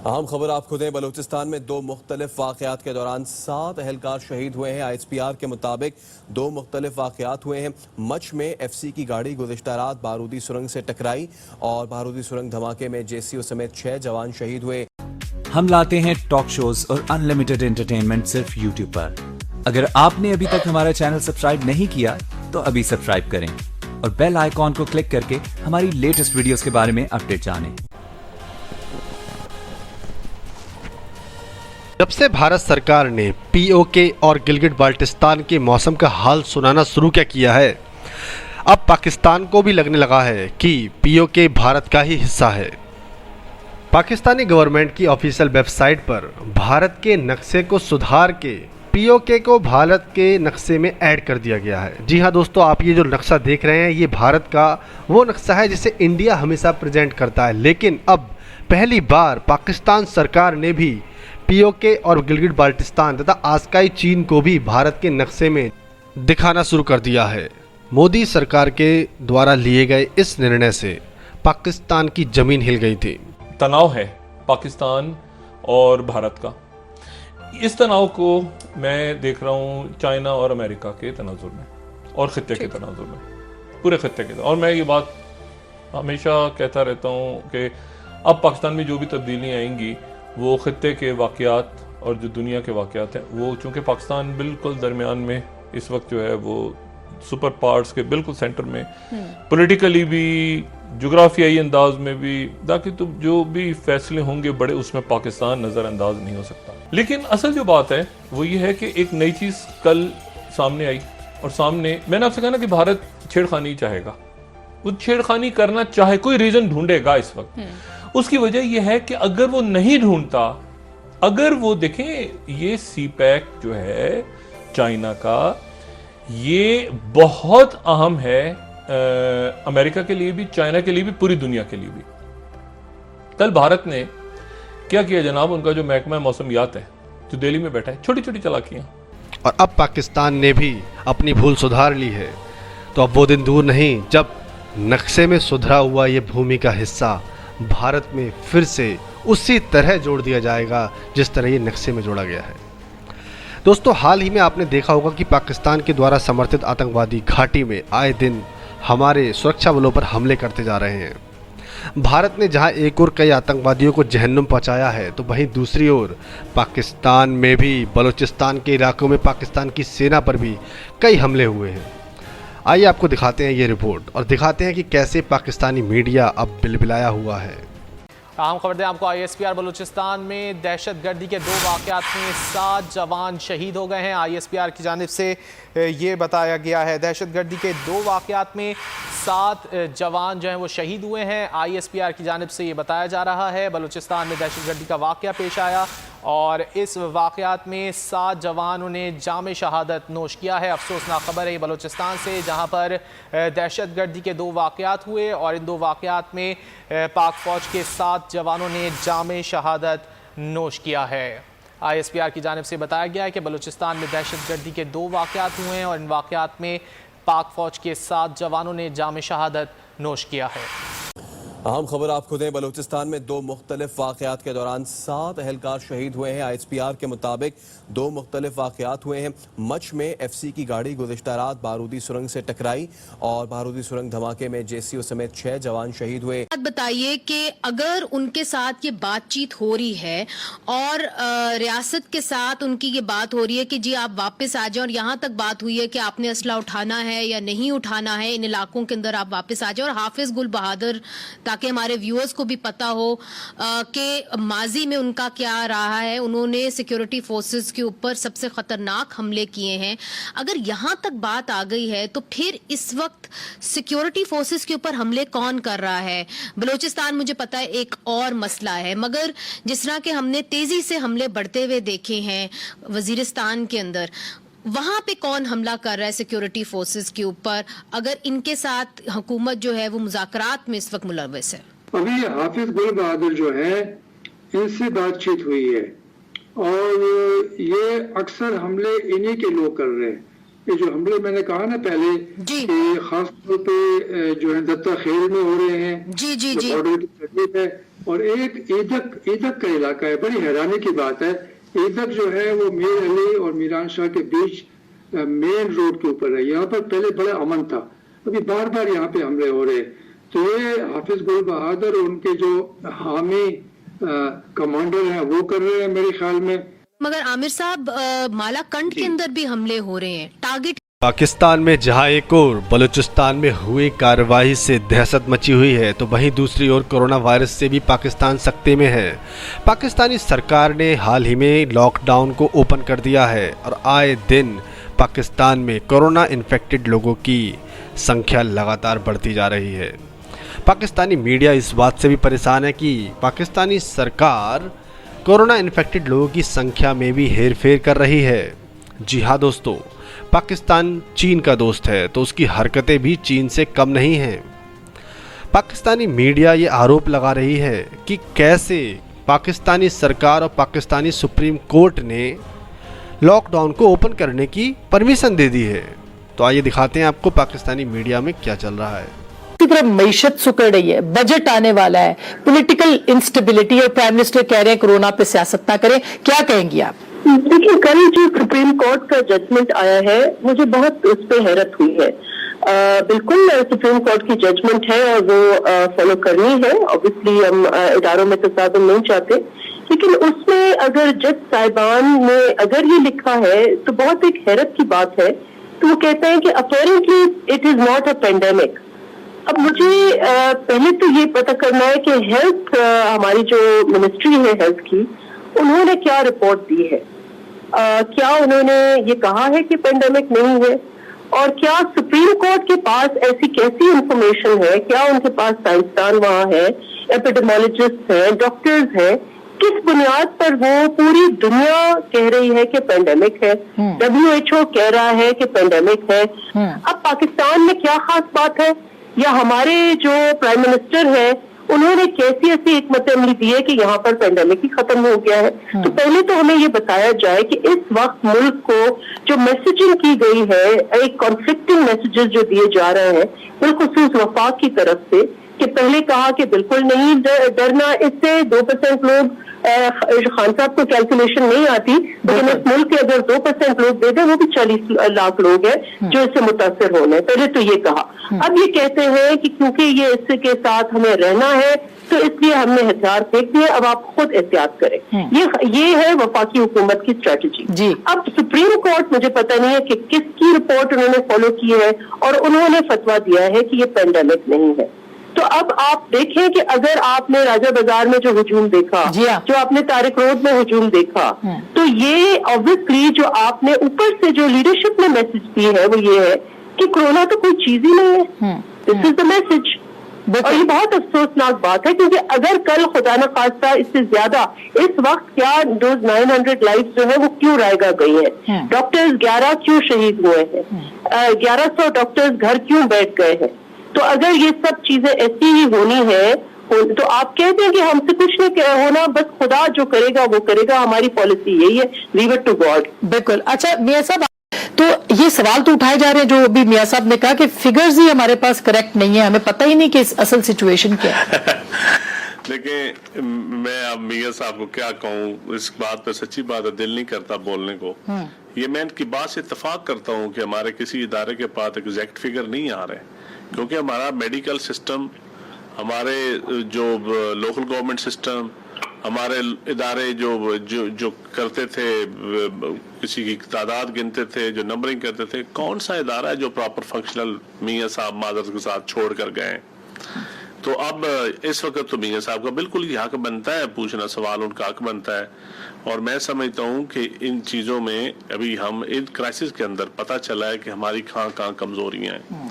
अहम खबर आपको दें, बलूचिस्तान में दो मुख्तलिफ वाक़यात के दौरान 7 अहलकार शहीद हुए हैं। ISPR के मुताबिक दो मुख्तलिफ वाक़यात हुए हैं। मच में FC की गाड़ी गुज़िश्ता रात बारूदी सुरंग से टकराई और बारूदी सुरंग धमाके में JCO समेत 6 जवान शहीद हुए। हम लाते हैं टॉक शोज और अनलिमिटेड एंटरटेनमेंट सिर्फ YouTube पर। अगर आपने अभी तक हमारा चैनल सब्सक्राइब नहीं किया तो अभी सब्सक्राइब करें और बेल आइकॉन को क्लिक करके हमारी लेटेस्ट वीडियोस के बारे में अपडेट जानें। जब से भारत सरकार ने POK और गिलगिट बाल्टिस्तान के मौसम का हाल सुनाना शुरू किया है, अब पाकिस्तान को भी लगने लगा है कि POK भारत का ही हिस्सा है। पाकिस्तानी गवर्नमेंट की ऑफिशियल वेबसाइट पर भारत के नक्शे को सुधार के POK को भारत के नक्शे में ऐड कर दिया गया है। जी हाँ दोस्तों, आप ये जो नक्शा देख रहे हैं, ये भारत का वो नक्शा है जिसे इंडिया हमेशा प्रेजेंट करता है। लेकिन अब पहली बार पाकिस्तान सरकार ने भी POK और गिलगिट बाल्टिस्तान तथा आस्काई चीन को भी भारत के नक्शे में दिखाना शुरू कर दिया है। मोदी सरकार के द्वारा लिए गए इस निर्णय से पाकिस्तान की जमीन हिल गई थी। तनाव है पाकिस्तान और भारत का। इस तनाव को मैं देख रहा हूँ चाइना और अमेरिका के तनाजुर में और खित्ते के तनाजुर में, पूरे खित्ते के। और मैं ये बात हमेशा कहता रहता हूँ कि अब पाकिस्तान में जो भी तब्दीलियाँ आएंगी वो खित्ते के वाक़यात और जो दुनिया के वाक़यात हैं, वो चूँकि पाकिस्तान बिल्कुल दरमियान में इस वक्त जो है वो सुपर पावर्स के बिल्कुल सेंटर में, पॉलिटिकली भी, जोग्राफियाई अंदाज में भी, ताकि तो जो भी फैसले होंगे बड़े, उसमें पाकिस्तान नज़रअंदाज नहीं हो सकता। लेकिन असल जो बात है वो ये है कि एक नई चीज़ कल सामने आई और सामने मैंने आपसे कहा ना कि भारत छेड़खानी चाहेगा, वो छेड़खानी करना चाहे, कोई रीज़न ढूंढेगा इस वक्त। उसकी वजह यह है कि अगर वो नहीं ढूंढता, अगर वो देखें ये CPEC जो है चाइना का, ये बहुत अहम है अमेरिका के लिए भी, चाइना के लिए भी, पूरी दुनिया के लिए भी। कल भारत ने क्या किया जनाब, उनका जो महकमा मौसमियात है जो दिल्ली में बैठा है, छोटी छोटी चालाकियां। और अब पाकिस्तान ने भी अपनी भूल सुधार ली है। तो अब वो दिन दूर नहीं जब नक्शे में सुधरा हुआ ये भूमि का हिस्सा भारत में फिर से उसी तरह जोड़ दिया जाएगा जिस तरह ये नक्शे में जोड़ा गया है। दोस्तों, हाल ही में आपने देखा होगा कि पाकिस्तान के द्वारा समर्थित आतंकवादी घाटी में आए दिन हमारे सुरक्षा बलों पर हमले करते जा रहे हैं। भारत ने जहां एक ओर कई आतंकवादियों को जहन्नुम पहुंचाया है, तो वहीं दूसरी ओर पाकिस्तान में भी बलूचिस्तान के इलाकों में पाकिस्तान की सेना पर भी कई हमले हुए हैं। आइए आपको दिखाते हैं ये रिपोर्ट और दिखाते हैं कि कैसे पाकिस्तानी मीडिया अब बिलबिलाया हुआ है। अहम खबर दें आपको, ISPR बलूचिस्तान में दहशतगर्दी के 2 वाक़यात में 7 जवान शहीद हो गए हैं। ISPR की जानिब से ये बताया गया है, दहशतगर्दी के 2 वाक़यात में 7 जवान जो हैं वो शहीद हुए हैं। ISPR की जानिब से ये बताया जा रहा है, बलूचिस्तान में दहशतगर्दी का वाक़या पेश आया और इस वाक़यात में 7 जवानों ने जाम शहादत नोश किया है। अफसोसनाक खबर है ये बलूचिस्तान से, जहाँ पर दहशतगर्दी के 2 वाक़यात हुए और इन 2 वाक़यात में पाक फ़ौज के 7 जवानों ने जाम शहादत नोश किया है। ISPR की जानिब से बताया गया है कि बलूचिस्तान में दहशतगर्दी के 2 वाक़यात हुए हैं और इन वाक़यात में पाक फ़ौज के 7 जवानों ने जाम शहादत नोश किया है। अहम खबर आपको दें, बलूचिस्तान में दो मुख्तलिफ वाक़यात के दौरान 7 अहलकार शहीद हुए हैं। ISPR के मुताबिक 2 मुख्तलिफ वाक़यात हुए हैं। मच में FC की गाड़ी गुज़िश्ता रात बारूदी सुरंग से टकराई और बारूदी सुरंग धमाके में JCO समेत 6 जवान शहीद हुए। बताइए कि अगर उनके साथ ये बातचीत हो रही है और रियासत के साथ उनकी ये बात हो रही है कि जी आप वापस आ जाएं, और यहाँ तक बात हुई है कि आपने असला उठाना है या नहीं उठाना है, इन इलाकों के अंदर आप वापस आ जाए, और हाफिज गुल बहादुर, ताकि हमारे व्यूअर्स को भी पता हो कि माजी में उनका क्या रहा है, उन्होंने सिक्योरिटी फोर्सेस के ऊपर सबसे खतरनाक हमले किए हैं। अगर यहाँ तक बात आ गई है तो फिर इस वक्त सिक्योरिटी फोर्सेस के ऊपर हमले कौन कर रहा है? बलूचिस्तान मुझे पता है एक और मसला है, मगर जिस तरह के हमने तेजी से हमले बढ़ते हुए देखे हैं वजीरिस्तान के अंदर, वहां पे कौन हमला कर रहा है सिक्योरिटी फोर्सेस के ऊपर, अगर इनके साथ हुकूमत जो है वो मुज़ाकरात में इस वक्त मुलव्वस है? अभी हाफिज गुल बहादुर जो है, इनसे बातचीत हुई है और ये अक्सर हमले इन्हीं के लोग कर रहे हैं। ये जो हमले मैंने कहा ना पहले जी। कि खास तौर पे जो है दत्ता खेल में हो रहे हैं, जी जी जो जी। बॉर्डर की तकलीफ है, और एक ईदक का इलाका है। बड़ी हैरानी की बात है, ईदक जो है वो मीर अली और मीरान शाह के बीच मेन रोड के ऊपर है। यहाँ पर पहले बड़ा अमन था, अभी बार बार यहाँ पे हमले हो रहे हैं। तो ये हाफिज गुल बहादुर और उनके जो हामी कमांडर हैं वो कर रहे हैं मेरे ख्याल में। मगर आमिर साहब, मालाकंड के अंदर भी हमले हो रहे हैं, टारगेट। पाकिस्तान में जहां एक और बलूचिस्तान में हुई कार्रवाई से दहशत मची हुई है, तो वहीं दूसरी ओर कोरोना वायरस से भी पाकिस्तान सख्ते में है। पाकिस्तानी सरकार ने हाल ही में लॉकडाउन को ओपन कर दिया है और आए दिन पाकिस्तान में कोरोना इन्फेक्टेड लोगों की संख्या लगातार बढ़ती जा रही है। पाकिस्तानी मीडिया इस बात से भी परेशान है कि पाकिस्तानी सरकार कोरोना इन्फेक्टेड लोगों की संख्या में भी हेरफेर कर रही है। जी हाँ दोस्तों, पाकिस्तान चीन का दोस्त है तो उसकी हरकतें भी चीन से कम नहीं हैं। पाकिस्तानी मीडिया ये आरोप लगा रही है कि कैसे पाकिस्तानी सरकार और पाकिस्तानी सुप्रीम कोर्ट ने लॉकडाउन को ओपन करने की परमिशन दे दी है। तो आइए दिखाते हैं आपको पाकिस्तानी मीडिया में क्या चल रहा है। की तरफ मईशत सुकड़ रही है, बजट आने वाला है, पॉलिटिकल इंस्टेबिलिटी, और प्राइम मिनिस्टर कह रहे हैं कोरोना पे सियासत ना करें। क्या कहेंगी आप? देखिए, कल जो सुप्रीम कोर्ट का जजमेंट आया है, मुझे बहुत उस पर हैरत हुई है। बिल्कुल सुप्रीम कोर्ट की जजमेंट है और वो फॉलो करनी है। ऑब्वियसली हम इदारों में तसादुम नहीं चाहते, लेकिन उसमें अगर जज साहिबान ने अगर ये लिखा है तो बहुत एक हैरत की बात है। तो वो कहते हैं कि apparently it is not a pandemic. अब मुझे पहले तो ये पता करना है कि हेल्थ हमारी जो मिनिस्ट्री है हेल्थ की, उन्होंने क्या रिपोर्ट दी है। क्या उन्होंने ये कहा है कि पेंडेमिक नहीं है, और क्या सुप्रीम कोर्ट के पास ऐसी कैसी इंफॉर्मेशन है, क्या उनके पास साइंसदान वहाँ है, एपिडेमोलॉजिस्ट हैं, डॉक्टर्स हैं, किस बुनियाद पर वो पूरी दुनिया कह रही है कि पेंडेमिक है, WHO कह रहा है कि पेंडेमिक है। अब पाकिस्तान में क्या खास बात है, या हमारे जो प्राइम मिनिस्टर है उन्होंने कैसी ऐसी हिकमत अमली दी है कि यहाँ पर पेंडेमिक ही खत्म हो गया है। तो पहले तो हमें ये बताया जाए कि इस वक्त मुल्क को जो मैसेजिंग की गई है, एक कॉन्फ्लिक्टिंग मैसेजेस जो दिए जा रहे हैं बिलखुसूस वफाक की तरफ से, कि पहले कहा कि बिल्कुल नहीं डरना इससे, 2% लोग खान साहब को कैलकुलेशन नहीं आती, लेकिन इस मुल्क के अगर 2% लोग दे दें, वो भी 40 लाख लोग हैं जो इससे मुतासर होने। पहले तो ये कहा। अब ये कहते हैं कि क्योंकि ये इसके साथ हमें रहना है तो इसलिए हमने हथियार फेंक दिए, अब आप खुद एहतियात करें। ये है वफाकी हुकूमत की स्ट्रेटजी। अब सुप्रीम कोर्ट, मुझे पता नहीं है कि किसकी रिपोर्ट उन्होंने फॉलो की है, और उन्होंने फतवा दिया है कि ये पेंडेमिक नहीं है। तो अब आप देखें कि अगर आपने राजा बाजार में जो हुजूम देखा, जो आपने तारिक रोड में हुजूम देखा, तो ये ऑब्वियसली जो आपने ऊपर से जो लीडरशिप ने मैसेज दी है वो ये है कि कोरोना तो कोई चीज ही नहीं है। This is the message. और ये बहुत अफसोसनाक बात है, क्योंकि अगर कल खुदा न खास्ता इससे ज्यादा इस वक्त क्या 900 लाइफ जो है वो क्यों रायगा गई है, डॉक्टर्स 11 क्यों शहीद हुए हैं, 1100 डॉक्टर्स घर क्यों बैठ गए हैं। तो अगर ये सब चीजें ऐसी ही होनी है तो आप कहते हैं कि हमसे कुछ नहीं होना, बस खुदा जो करेगा वो करेगा, हमारी पॉलिसी यही है, लीव इट टू गॉड। बिल्कुल। अच्छा मियां साहब, तो ये सवाल तो उठाए जा रहे हैं जो अभी मियां साहब ने कहा कि फिगर्स ही हमारे पास करेक्ट नहीं है, हमें पता ही नहीं कि असल सिचुएशन क्या है। देखिए, मैं अब मियां साहब को क्या कहूँ, इस बात पे सच्ची बात है दिल नहीं करता बोलने को। ये मैं इनकी बात से इत्तेफाक करता हूँ कि हमारे किसी इदारे के पास एग्जैक्ट फिगर नहीं आ रहे, क्योंकि हमारा मेडिकल सिस्टम, हमारे जो लोकल गवर्नमेंट सिस्टम, हमारे इदारे जो करते थे, किसी की तादाद गिनते थे, जो नंबरिंग करते थे, कौन सा इदारा है जो प्रॉपर फंक्शनल मियां साहब मादरत के साथ छोड़ कर गए। तो अब इस वक्त तो मियां साहब का बिल्कुल ही हक बनता है पूछना, सवाल उनका हक बनता है। और मैं समझता हूँ कि इन चीज़ों में अभी हम इन क्राइसिस के अंदर पता चला है कि हमारी कहाँ कमजोरियाँ हैं,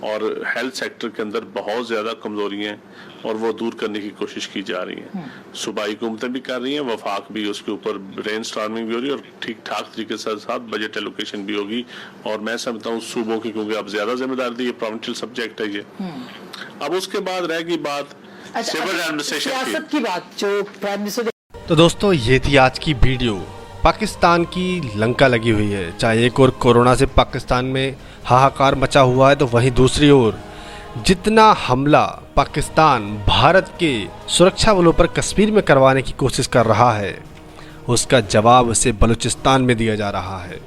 और हेल्थ सेक्टर के अंदर बहुत ज़्यादा कमजोरियाँ हैं, और वो दूर करने की कोशिश की जा रही हैं। सूबाई हुकूमतें भी कर रही हैं, वफाक भी उसके ऊपर ब्रेन स्टॉर्मिंग भी हो रही है, और ठीक ठाक तरीके से साथ बजट एलोकेशन भी होगी। और मैं समझता हूँ सूबों की, क्योंकि अब ज्यादा जिम्मेदारी दी, ये प्रोविंशियल सब्जेक्ट है ये। अब उसके बाद रहेगी बात सिविल एडमिनिस्ट्रेशन की बात, जो प्राइम मिनिस्टर। तो दोस्तों ये थी आज की वीडियो। पाकिस्तान की लंका लगी हुई है। चाहे एक और कोरोना से पाकिस्तान में हाहाकार मचा हुआ है, तो वहीं दूसरी ओर जितना हमला पाकिस्तान भारत के सुरक्षा बलों पर कश्मीर में करवाने की कोशिश कर रहा है, उसका जवाब उसे बलूचिस्तान में दिया जा रहा है।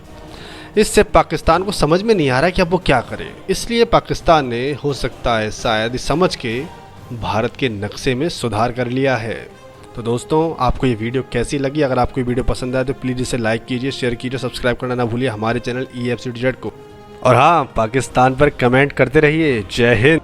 इससे पाकिस्तान को समझ में नहीं आ रहा है कि अब वो क्या करे। इसलिए पाकिस्तान ने हो सकता है शायद समझ के भारत के नक्शे में सुधार कर लिया है। तो दोस्तों, आपको ये वीडियो कैसी लगी? अगर आपको ये वीडियो पसंद आए तो प्लीज़ इसे लाइक कीजिए, शेयर कीजिए, सब्सक्राइब करना ना भूलिए हमारे चैनल EFCTZ को। और हाँ, पाकिस्तान पर कमेंट करते रहिए। जय हिंद।